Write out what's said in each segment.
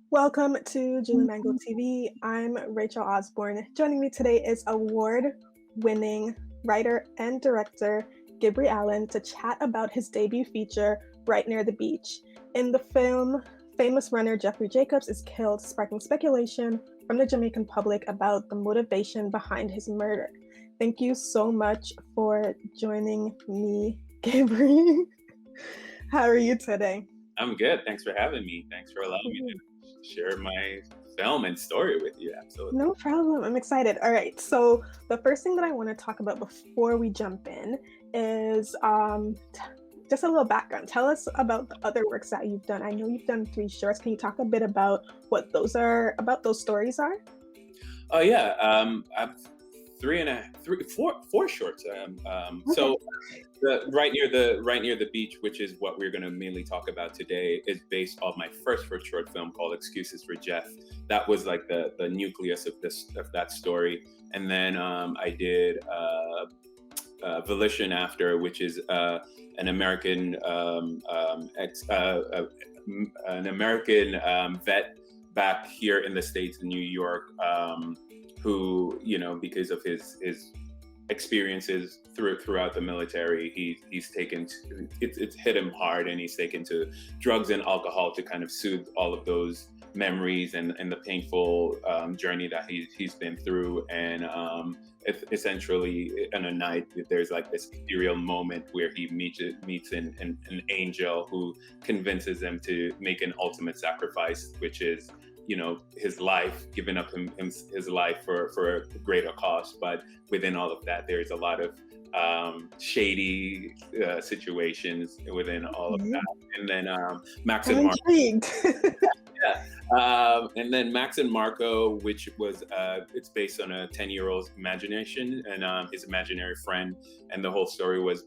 Welcome to juliemangotv. I'm Rachel Osborne. Joining me today is award-winning writer and director Gibrey Allen to chat about his debut feature, Right Near the Beach. In the film, famous runner Jeffrey Jacobs is killed, sparking speculation from the Jamaican public about the motivation behind his murder. Thank you so much for joining me, Gibrey. How are you today? I'm good. Thanks for having me. Thanks for allowing me to share my film and story with you. Absolutely. No problem. I'm excited. All right. So the first thing that I want to talk about before we jump in is just a little background. Tell us about the other works that you've done. I know you've done 3 shorts. Can you talk a bit about what those stories are? Oh yeah. I've four shorts. So the right near the beach, which is what we're going to mainly talk about today, is based off my first short film called Excuses for Jeff. That was like the nucleus of that story, and then I did Volition After, which is an American vet back here in the States in New York, who, because of his experiences throughout the military, he's taken to, it's hit him hard, and he's taken to drugs and alcohol to kind of soothe all of those memories and the painful journey that he's been through. And essentially, in a night, there's like this ethereal moment where he meets an angel who convinces him to make an ultimate sacrifice, which is his life, giving up his life for a greater cause. But within all of that, there's a lot of shady situations within all of that. And then Max and Marco. And then Max and Marco, which was it's based on a 10-year-old's imagination and his imaginary friend, and the whole story was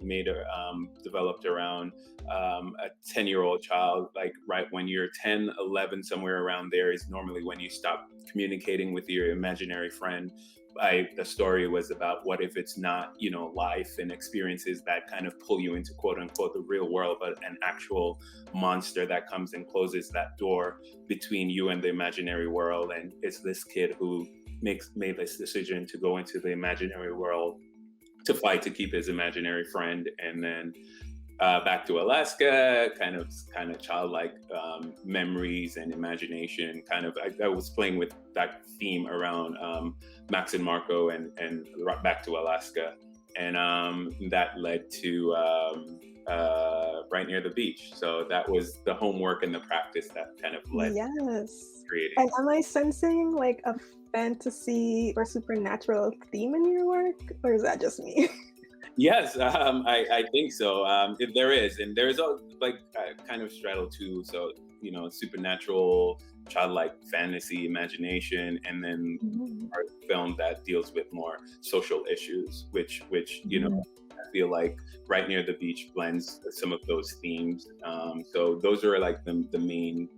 developed around a 10-year-old child. Like right when you're 10, 11, somewhere around there is normally when you stop communicating with your imaginary friend. The story was about what if it's not, life and experiences that kind of pull you into quote unquote the real world, but an actual monster that comes and closes that door between you and the imaginary world. And it's this kid who made this decision to go into the imaginary world to fight to keep his imaginary friend. And then back to Alaska, kind of childlike memories and imagination. I was playing with that theme around Max and Marco and back to Alaska, and that led to Right Near the Beach. So that was the homework and the practice that kind of led to creating. And am I sensing like a fantasy or supernatural theme in your work, or is that just me? Yes, I think so. There is, and there's kind of straddle too. So supernatural, childlike fantasy, imagination, and then our film that deals with more social issues, which I feel like Right Near the Beach blends some of those themes. So those are like the main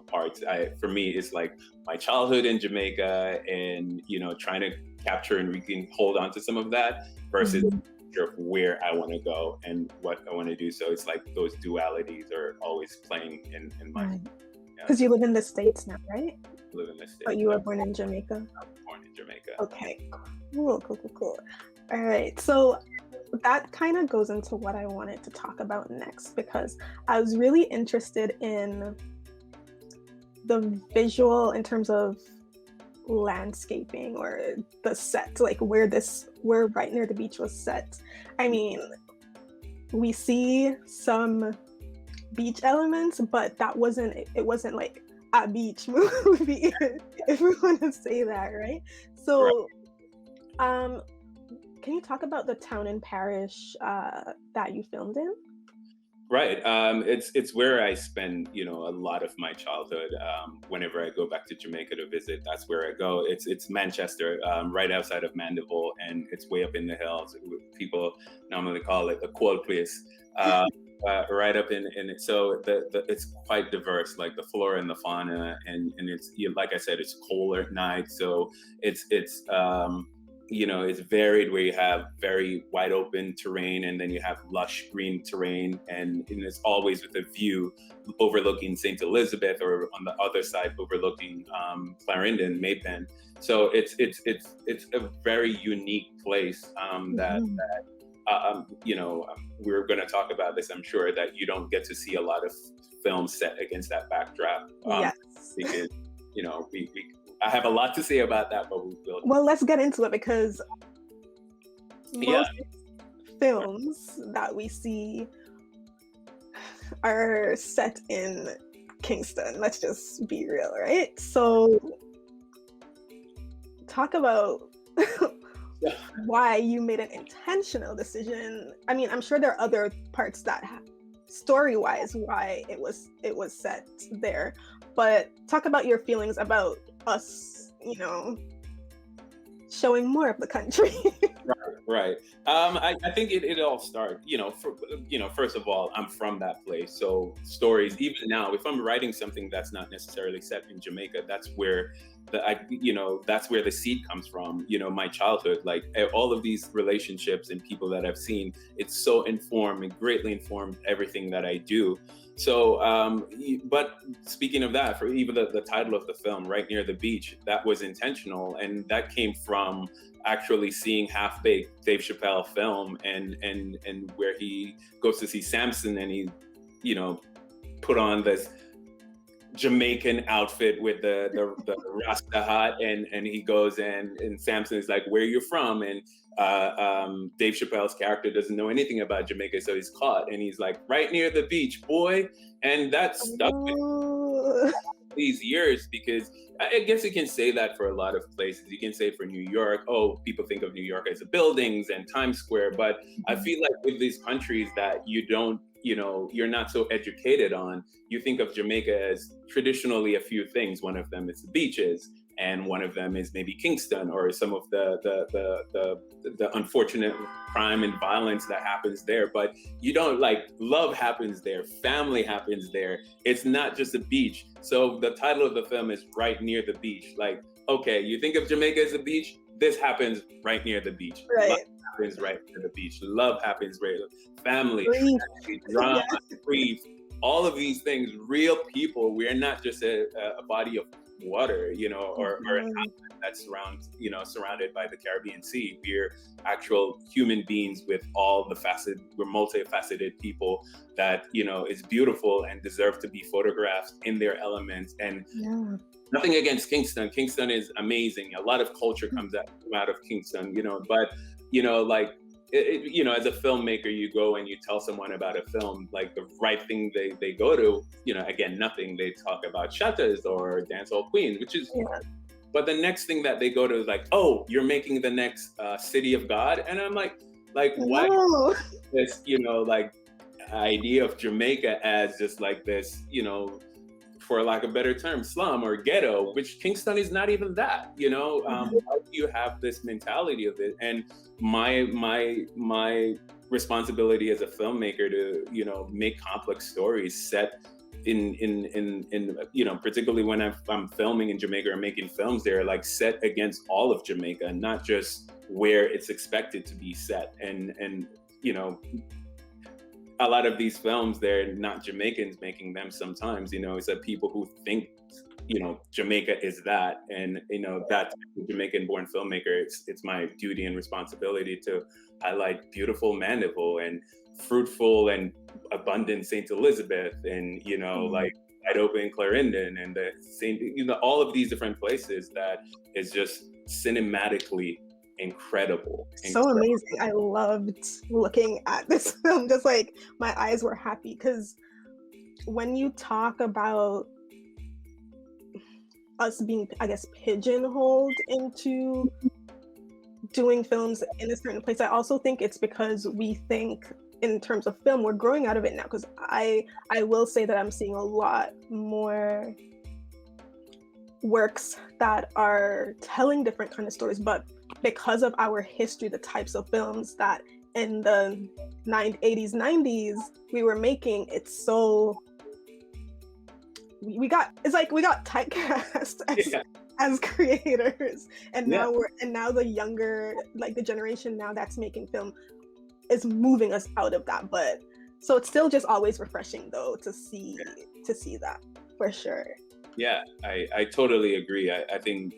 parts. For me, it's like my childhood in Jamaica, and trying to capture and hold on to some of that versus of where I want to go and what I want to do. So it's like those dualities are always playing in my mind. Because you live in the States now, right? I live in the States. But you were born in Jamaica? I was born in Jamaica. Okay, cool. All right, so that kind of goes into what I wanted to talk about next, because I was really interested in the visual in terms of landscaping or the set, like where Right Near the Beach was set. I mean, we see some beach elements, but it wasn't like a beach movie, if we want to say that, right? So can you talk about the town and parish that you filmed in? Right. It's where I spend, a lot of my childhood. Whenever I go back to Jamaica to visit, that's where I go. It's Manchester, right outside of Mandeville, and it's way up in the hills. People normally call it the cold place. Right up in it. So it's quite diverse, like the flora and the fauna, and it's like I said, it's cold at night. So it's it's varied, where you have very wide open terrain, and then you have lush green terrain, and it's always with a view overlooking St. Elizabeth, or on the other side overlooking Clarendon, Maypen. So it's a very unique place we're going to talk about this, I'm sure, that you don't get to see a lot of films set against that backdrop. Yes. Because, I have a lot to say about that, but we will. Well, let's get into it, because most films that we see are set in Kingston. Let's just be real, right? So talk about why you made an intentional decision. I mean, I'm sure there are other parts that story-wise why it was set there, but talk about your feelings about us, showing more of the country. Right. I think it all started, first of all, I'm from that place. So stories, even now, if I'm writing something that's not necessarily set in Jamaica, that's where that's where the seed comes from, my childhood, like all of these relationships and people that I've seen, it's so informed and greatly informed everything that I do. So, but speaking of that, for even the title of the film, Right Near the Beach, that was intentional. And that came from actually seeing Half Baked, Dave Chappelle film, and where he goes to see Samson, and he, put on this Jamaican outfit with the Rasta hat, and he goes and Samson is like, "Where are you from?" And Dave Chappelle's character doesn't know anything about Jamaica, so he's caught, and he's like, "Right near the beach, boy." And that stuck with me these years, because I guess you can say that for a lot of places. You can say for New York, oh, people think of New York as the buildings and Times Square, but I feel like with these countries that you don't, you're not so educated on, you think of Jamaica as traditionally a few things. One of them is the beaches, and one of them is maybe Kingston, or some of the unfortunate crime and violence that happens there. But you don't, like, love happens there, family happens there. It's not just a beach. So the title of the film is Right Near the Beach. Like, okay, you think of Jamaica as a beach, this happens right near the beach. Right. Love happens right near the beach. Love happens right, family, drama, grief, all of these things, real people. We're not just a body of water, or an island that's surrounded by the Caribbean Sea. We're actual human beings with all the we're multifaceted people that, is beautiful and deserve to be photographed in their elements. And nothing against Kingston. Kingston is amazing. A lot of culture comes out of Kingston, but, as a filmmaker, you go and you tell someone about a film, like the right thing they go to, again, nothing. They talk about Shutters or Dancehall Queen, which is but the next thing that they go to is like, oh, you're making the next City of God. And I'm like, why this, idea of Jamaica as just like this, for lack of a better term, slum or ghetto, which Kingston is not even that, how do you have this mentality of it? And my responsibility as a filmmaker to, make complex stories set in particularly when I'm filming in Jamaica or making films there, like set against all of Jamaica, not just where it's expected to be set. And a lot of these films, they're not Jamaicans making them sometimes, it's that people who think, Jamaica is that. And, that Jamaican born filmmaker, it's my duty and responsibility to highlight beautiful Mandeville and fruitful and abundant St. Elizabeth, and, like wide open Clarendon, and the St. all of these different places that is just cinematically incredible. So amazing. I loved looking at this film. Just like my eyes were happy, because when you talk about us being, I guess, pigeonholed into doing films in a certain place, I also think it's because we think in terms of film, we're growing out of it now. Because I will say that I'm seeing a lot more works that are telling different kind of stories, but because of our history, the types of films that in the 80s, 90s we were making, it's so we got typecast as creators. And Yeah. now the younger, like the generation now that's making film is moving us out of that. But so it's still just always refreshing though to see that for sure. Yeah, I totally agree. I think,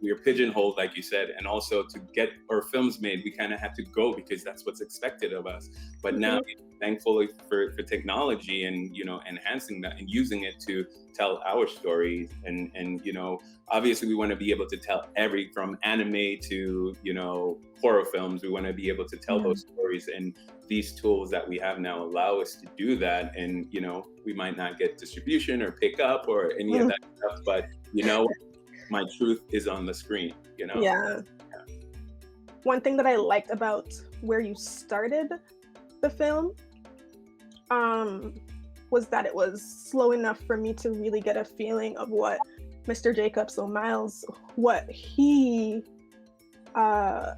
we're pigeonholed, like you said, and also to get our films made, we kind of have to go because that's what's expected of us. But now, thankfully for technology and, enhancing that and using it to tell our stories. And obviously we want to be able to tell from anime to, horror films. We want to be able to tell those stories, and these tools that we have now allow us to do that. And we might not get distribution or pick up or any of that stuff, but my truth is on the screen. Yeah. One thing that I liked about where you started the film was that it was slow enough for me to really get a feeling of what Mr. Jacobs, so Miles, what he how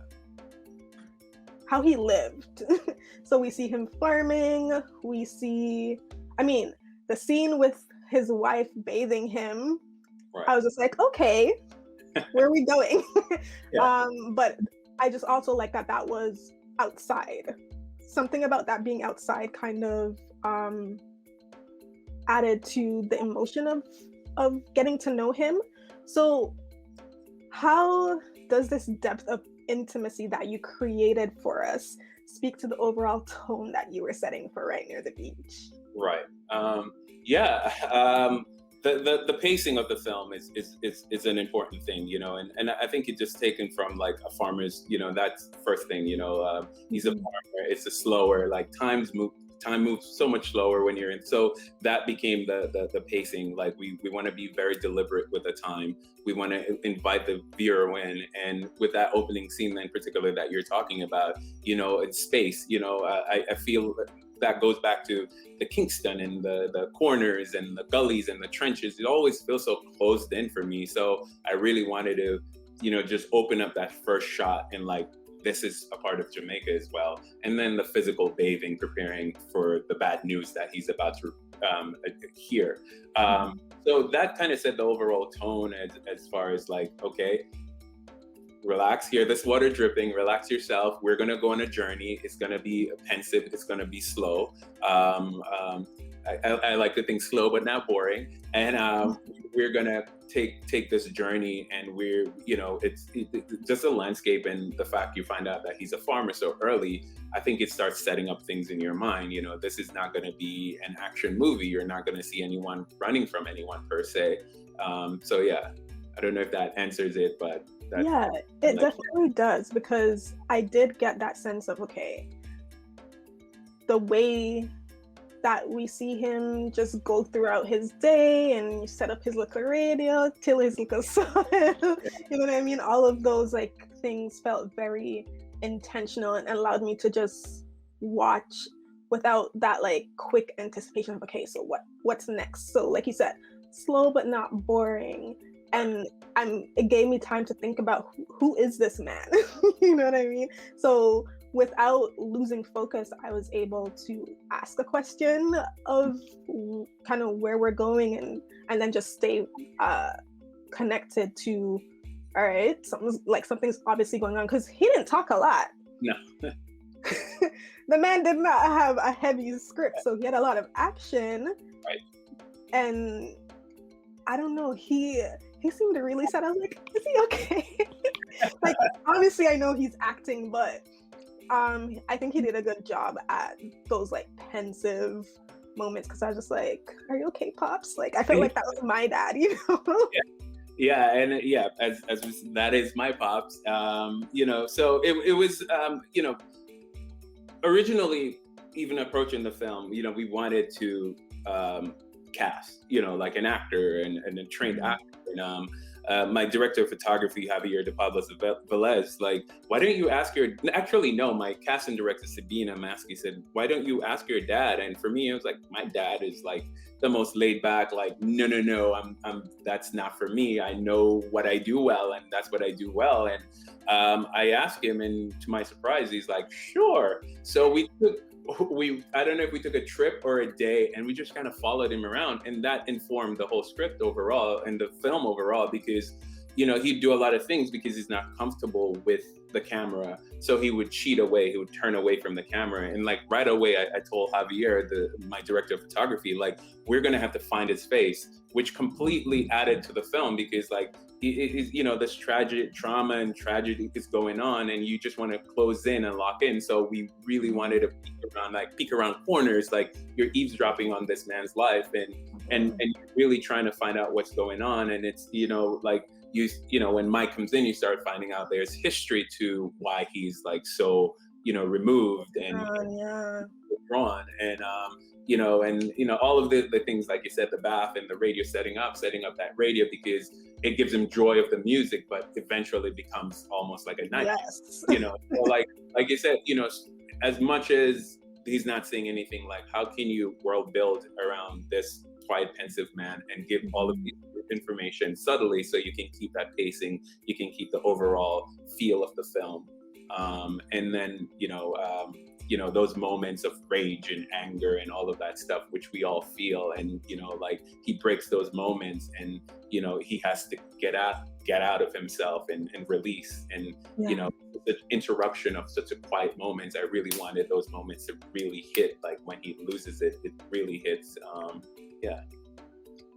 he lived. So we see him farming, we see, the scene with his wife bathing him, right. I was just like, okay, where are we going? But I just also like that was outside. Something about that being outside kind of added to the emotion of getting to know him. So how does this depth of intimacy that you created for us speak to the overall tone that you were setting for Right Near the Beach? Right. The pacing of the film is an important thing, and I think it's just taken from like a farmer's, that's first thing, he's a farmer. It's a slower, like time moves so much slower when you're in. So that became the pacing. Like we want to be very deliberate with the time. We want to invite the viewer in, and with that opening scene in particular that you're talking about, in space, I feel that goes back to the Kingston and the corners and the gullies and the trenches. It always feels so closed in for me. So I really wanted to, just open up that first shot and like, this is a part of Jamaica as well. And then the physical bathing, preparing for the bad news that he's about to hear. So that kind of set the overall tone as far as like, okay, relax, hear this water dripping, relax yourself. We're going to go on a journey. It's going to be pensive. It's going to be slow. I like to think slow, but not boring. And we're going to take this journey, and we're, it's just a landscape. And the fact you find out that he's a farmer so early, I think it starts setting up things in your mind. This is not going to be an action movie. You're not going to see anyone running from anyone per se. So yeah, I don't know if that answers it, but it definitely does, because I did get that sense of, okay, the way that we see him just go throughout his day and set up his little radio, till his little son, you know what I mean? All of those like things felt very intentional and allowed me to just watch without that like quick anticipation of, okay, so what's next? So like you said, slow but not boring. And it gave me time to think about who is this man? You know what I mean? So without losing focus, I was able to ask a question of kind of where we're going, and then just stay connected to, all right, something's obviously going on, because he didn't talk a lot. No. The man did not have a heavy script, so he had a lot of action. Right. And I don't know, he seemed to really sad. I was like, is he okay? Like, obviously I know he's acting, but I think he did a good job at those like pensive moments, because I was just like, are you okay, Pops? Like, I felt like that was my dad, as that is my Pops. So it was originally, even approaching the film, we wanted to cast, like an actor and a trained actor. And my director of photography, Javier de Pablo Velez, like, why don't you ask my casting director, Sabina Maskey, said, why don't you ask your dad? And for me, it was like, my dad is like the most laid back, like, no, I'm that's not for me. I know what I do well, and that's what I do well. And I asked him, and to my surprise, he's like, sure. So we took I don't know if we took a trip or a day, and we just kind of followed him around, and that informed the whole script overall and the film overall, because he'd do a lot of things because he's not comfortable with the camera, so he would cheat away, he would turn away from the camera. And like right away I told Javier, my director of photography, like, we're gonna have to find his face, which completely added to the film, because like this tragic trauma and tragedy is going on, and you just want to close in and lock in. So we really wanted to peek around corners, like you're eavesdropping on this man's life, and you're really trying to find out what's going on. And it's like when Mike comes in, you start finding out there's history to why he's like so removed and withdrawn, and all of the things, like you said, the bath and the radio, setting up that radio, because it gives him joy of the music, but eventually becomes almost like a nightmare. Yes. So like you said, as much as he's not saying anything, like how can you world build around this quiet, pensive man and give all of the information subtly, so you can keep that pacing, you can keep the overall feel of the film, and then those moments of rage and anger and all of that stuff, which we all feel, and like he breaks those moments, and he has to get out of himself and release, and the interruption of such a quiet moment. I really wanted those moments to really hit, like when he loses it really hits.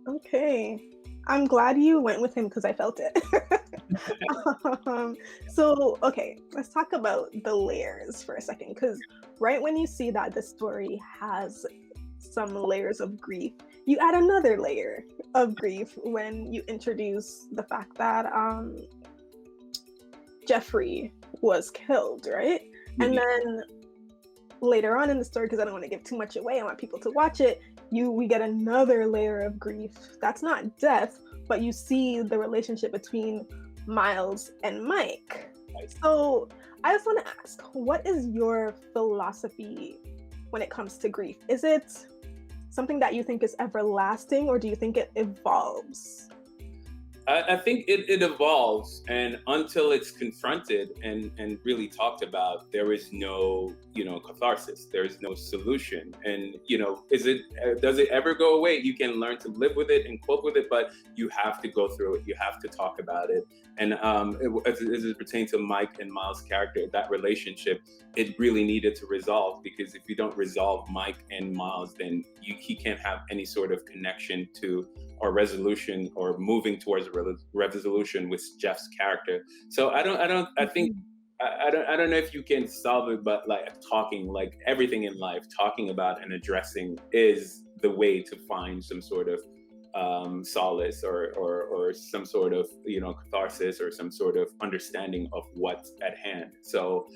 Okay, I'm glad you went with him because I felt it. So, okay, let's talk about the layers for a second, because right when you see that the story has some layers of grief, you add another layer of grief when you introduce the fact that Jeffrey was killed, right? Mm-hmm. And then later on in the story, because I don't want to give too much away, I want people to watch it, we get another layer of grief. That's not death, but you see the relationship between Miles and Mike. So I just want to ask, what is your philosophy when it comes to grief? Is it something that you think is everlasting, or do you think it evolves? I think it evolves, and until it's confronted and really talked about, there is no catharsis. There is no solution. And does it ever go away? You can learn to live with it and cope with it, but you have to go through it. You have to talk about it. And as it pertains to Mike and Miles' character, that relationship, it really needed to resolve, because if you don't resolve Mike and Miles, then he can't have any sort of connection to or resolution or moving towards a resolution with Jeff's character. So I don't know if you can solve it, but like talking, like everything in life, talking about and addressing is the way to find some sort of solace or some sort of catharsis or some sort of understanding of what's at hand. So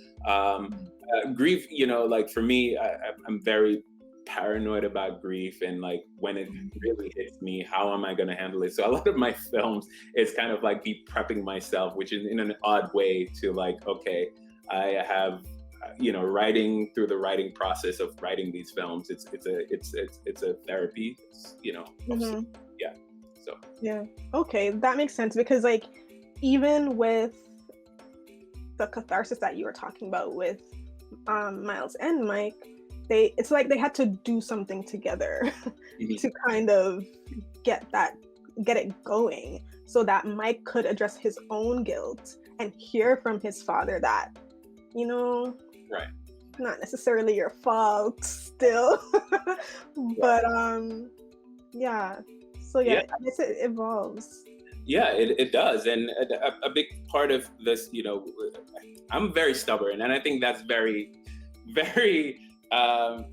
grief, like for me, I'm very paranoid about grief, and like when it really hits me, how am I going to handle it? So a lot of my films is kind of like be prepping myself, which is in an odd way to like, okay, I have writing through the writing process of writing these films, it's a therapy, Okay, that makes sense, because like even with the catharsis that you were talking about with Miles and Mike, it's like they had to do something together to kind of get it going, so that Mike could address his own guilt and hear from his father that, right, not necessarily your fault still. But so I guess it evolves. Yeah, it does. And a big part of this, I'm very stubborn, and I think that's very, very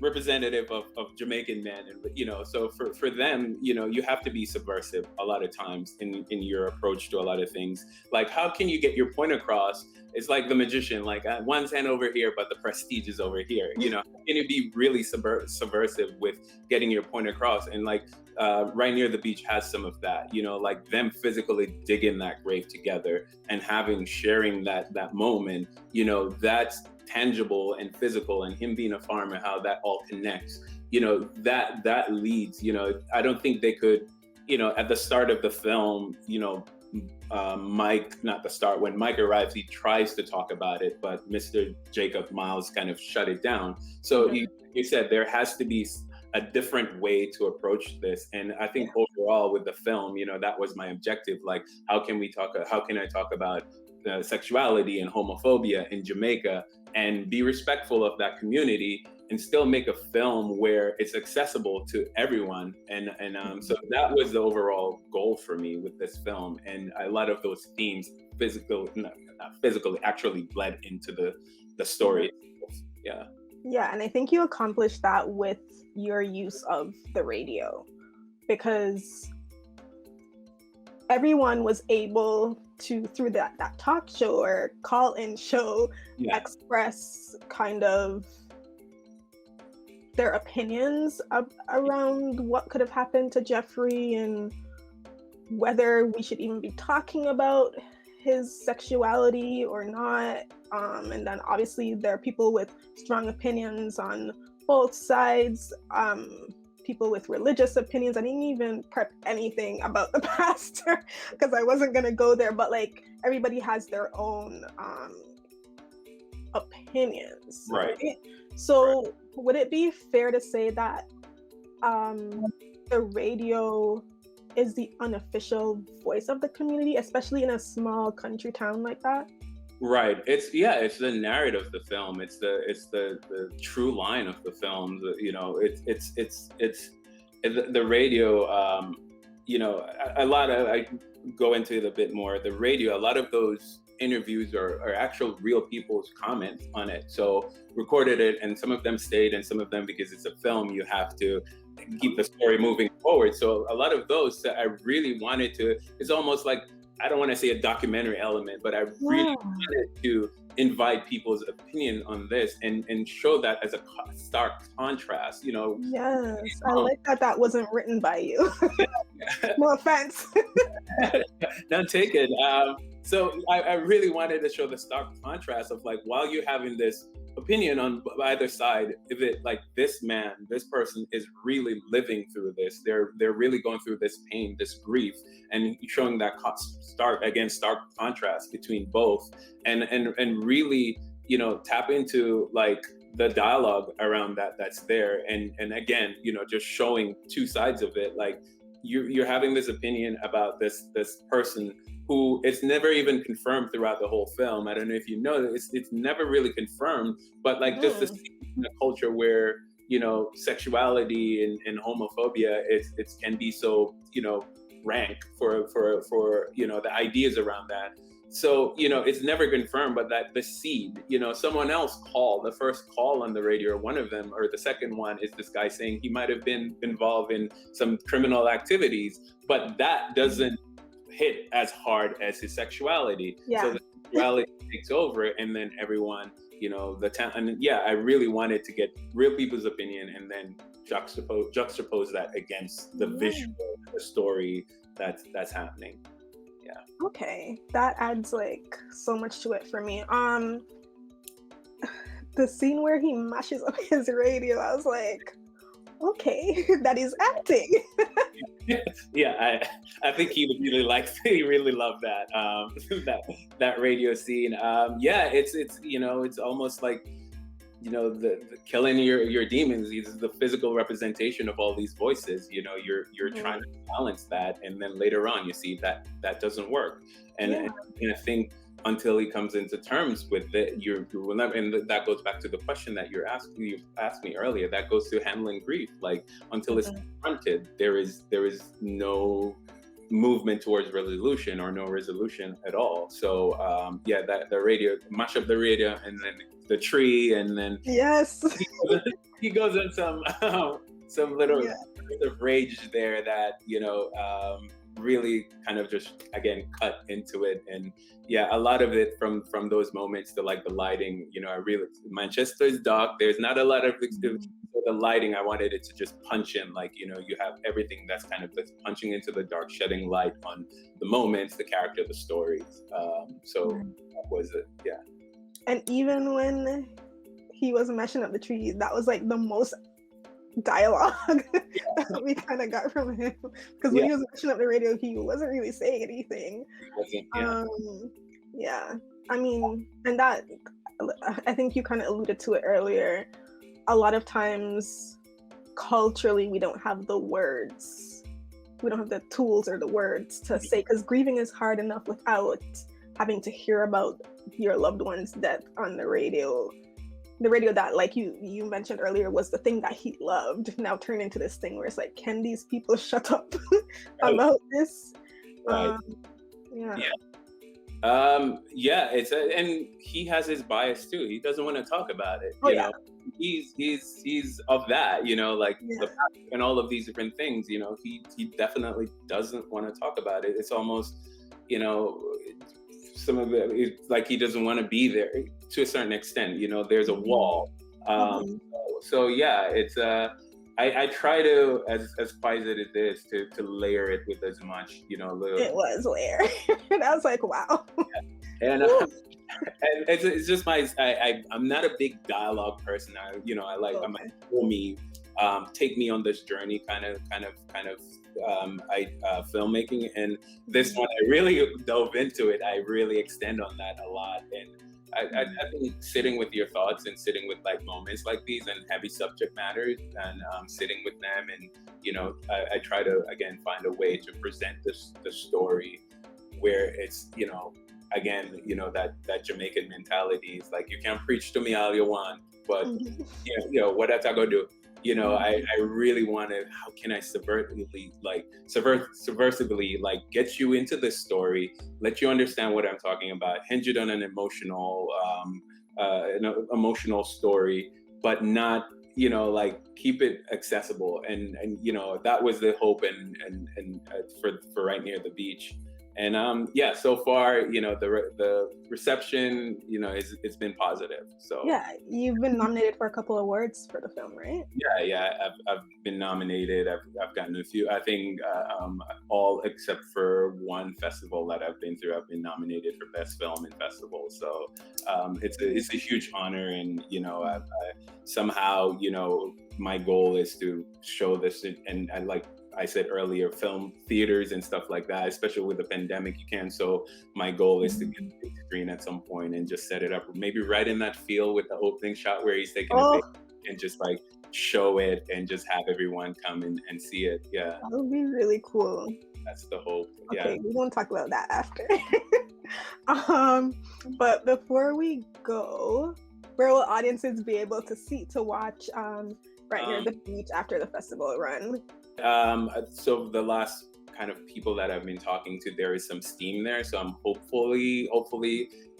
representative of Jamaican men. And so for them, you have to be subversive a lot of times in your approach to a lot of things. Like, how can you get your point across? It's like the magician, like one's hand over here, but the prestige is over here. How can you be really subversive with getting your point across? And like Right Near the Beach has some of that, like them physically digging that grave together and sharing that moment, that's tangible and physical, and him being a farmer, how that all connects, that leads, I don't think they could, at the start of the film, Mike, not the start, when Mike arrives, he tries to talk about it, but Mr. Jacob Miles kind of shut it down. So you said there has to be a different way to approach this. And I think overall with the film, that was my objective. Like, how can I talk about sexuality and homophobia in Jamaica and be respectful of that community and still make a film where it's accessible to everyone. And so that was the overall goal for me with this film. And a lot of those themes not physically, actually bled into the story. Yeah. Yeah, and I think you accomplished that with your use of the radio, because everyone was able to, through that talk show or call-in show, express kind of their opinions around what could have happened to Jeffrey and whether we should even be talking about his sexuality or not. And then obviously there are people with strong opinions on both sides, people with religious opinions. I didn't even prep anything about the pastor because I wasn't going to go there, but like everybody has their own opinions. Right. So would it be fair to say that the radio is the unofficial voice of the community, especially in a small country town like that? Right. It's the narrative of the film. It's the true line of the film. It's the radio. I go into it a bit more. The radio, a lot of those interviews are actual real people's comments on it. So recorded it, and some of them stayed, and some of them, because it's a film, you have to keep the story moving forward. So a lot of those that I really wanted to, it's almost like, I don't want to say a documentary element, but I really wanted to invite people's opinion on this and show that as a stark contrast, Yes, I like that wasn't written by you. No offense. Don't take it. So I really wanted to show the stark contrast of, like, while you're having this opinion on either side, if it, like, this person is really living through this, they're really going through this pain, this grief, and showing that stark contrast between both, and really, tap into, like, the dialogue around that's there, and again, just showing two sides of it. Like, you're having this opinion about this person who it's never even confirmed throughout the whole film. I don't know if you know, it's never really confirmed, but like just to see in a culture where, sexuality and homophobia, it can be so, rank for the ideas around that. So, it's never confirmed, but that the seed, someone else called, the first call on the radio, or one of them, or the second one, is this guy saying he might have been involved in some criminal activities, but that doesn't hit as hard as his sexuality. Yeah. So the sexuality takes over, and then everyone, the town, and I really wanted to get real people's opinion and then juxtapose that against the visual, the story that's happening. Yeah. Okay, that adds like so much to it for me. The scene where he mashes up his radio, I was like, okay, that is acting. Yeah, I think he really loved that that radio scene. It's almost like, the killing your demons is the physical representation of all these voices. You're trying to balance that, and then later on you see that doesn't work, and I think until he comes into terms with it, you will never. And that goes back to the question that you asked me earlier. That goes to handling grief. Like, until it's confronted, there is no movement towards resolution, or no resolution at all. So that the radio, mash up the radio, and then the tree, and then yes, he goes on some little bit of rage there that really kind of just, again, cut into it. And a lot of it from those moments to, like, the lighting, I really, Manchester's dark, there's not a lot of the lighting, I wanted it to just punch in, like, you have everything that's kind of punching into the dark, shedding light on the moments, the character, the stories. So that was it. Yeah. And even when he was mashing up the tree, that was like the most dialogue that we kind of got from him, because when he was mentioned at the radio, he wasn't really saying anything. Yeah, I mean, and that, I think you kind of alluded to it earlier. A lot of times, culturally, we don't have the words, we don't have the tools or the words to say, because grieving is hard enough without having to hear about your loved one's death on the radio. The radio that, like you mentioned earlier, was the thing that he loved, now turned into this thing where it's like, can these people shut up about this? Right. It's and he has his bias too. He doesn't want to talk about it. You know, he's of that. You know, like the and all of these different things. You know, he definitely doesn't want to talk about it. It's almost, you know, some of it, it's like he doesn't want to be there to a certain extent. You know, there's a wall. So yeah, it's I try to, as quiet as it is, to layer it with as much, you know, little. It was layered. And I was like, wow. And it's just I'm not a big dialogue person. I'm me, take me on this journey kind of filmmaking. And this one, I really dove into it. I really extend on that a lot. And I think sitting with your thoughts and sitting with like moments like these and heavy subject matters and sitting with them, and you know, I try to again find a way to present the story where it's, you know, again, you know, that Jamaican mentality is like, you can preach to me all you want, but you know what that's I gonna do. You know, I really wanted, how can I subversively like get you into this story, let you understand what I'm talking about, hinge it on an emotional story, but not, you know, like keep it accessible. And you know, that was the hope and for Right Near the Beach. And so far, you know, the reception, you know, it's been positive. So yeah, you've been nominated for a couple of awards for the film, right? I've been nominated. I've gotten a few. I think all except for one festival that I've been through, I've been nominated for Best Film in Festival. So it's a huge honor, and you know, I somehow, you know, my goal is to show this, and I like I said earlier, film theaters and stuff like that, especially with the pandemic, you can. So my goal is to get the big screen at some point and just set it up, maybe right in that field with the opening shot where he's taking a big, and just like show it and just have everyone come and see it. Yeah. That would be really cool. That's the hope. Okay, we're going to talk about that after. But before we go, where will audiences be able to watch Right Near the Beach after the festival run? So the last kind of people that I've been talking to, there is some steam there. So I'm hopefully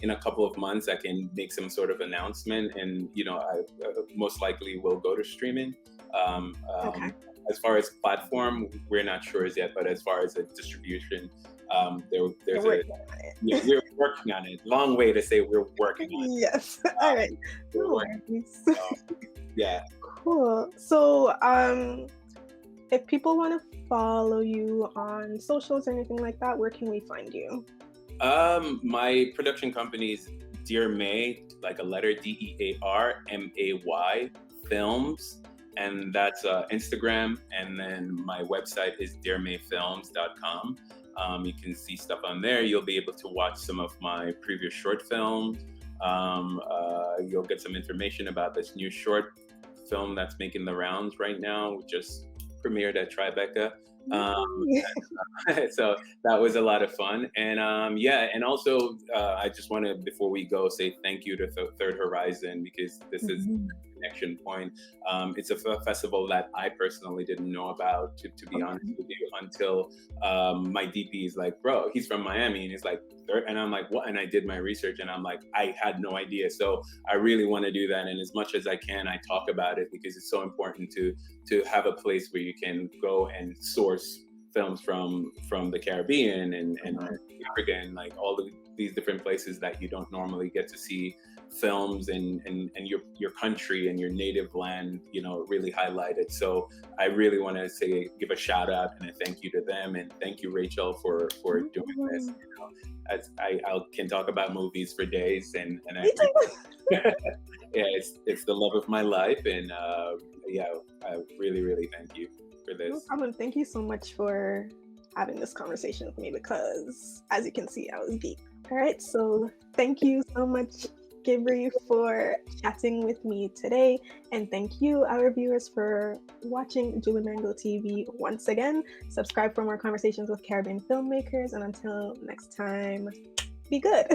in a couple of months I can make some sort of announcement, and you know, I most likely will go to streaming. As far as platform, we're not sure as yet, but as far as a distribution, we're working on it. Long way to say we're working on it. Yes. All right. Yeah. Cool. So, if people want to follow you on socials or anything like that, where can we find you? My production company is Dear May, like a letter, DEARMAY Films, and that's Instagram. And then my website is dearmayfilms.com. You can see stuff on there. You'll be able to watch some of my previous short films. You'll get some information about this new short film that's making the rounds right now, just premiered at Tribeca. So that was a lot of fun. And and also I just want to, before we go, say thank you to Third Horizon, because this is the connection point. It's a festival that I personally didn't know about, to be honest with you, until my DP is like, bro, he's from Miami, and he's like, and I'm like, what? And I did my research, and I'm like, I had no idea. So I really want to do that, and as much as I can, I talk about it, because it's so important to have a place where you can go and source films from the Caribbean and Africa, and like all of these different places that you don't normally get to see films and your country and your native land, you know, really highlighted. So I really want to give a shout out and a thank you to them, and thank you, Rachel, for doing this. You know, as I can talk about movies for days, and yeah, it's the love of my life, and yeah, I really, really thank you for No this. problem. Thank you so much for having this conversation with me because, as you can see, I was deep. All right. So thank you so much, Gibrey, for chatting with me today. And thank you, our viewers, for watching Julie Mango TV once again. Subscribe for more conversations with Caribbean filmmakers. And until next time, be good.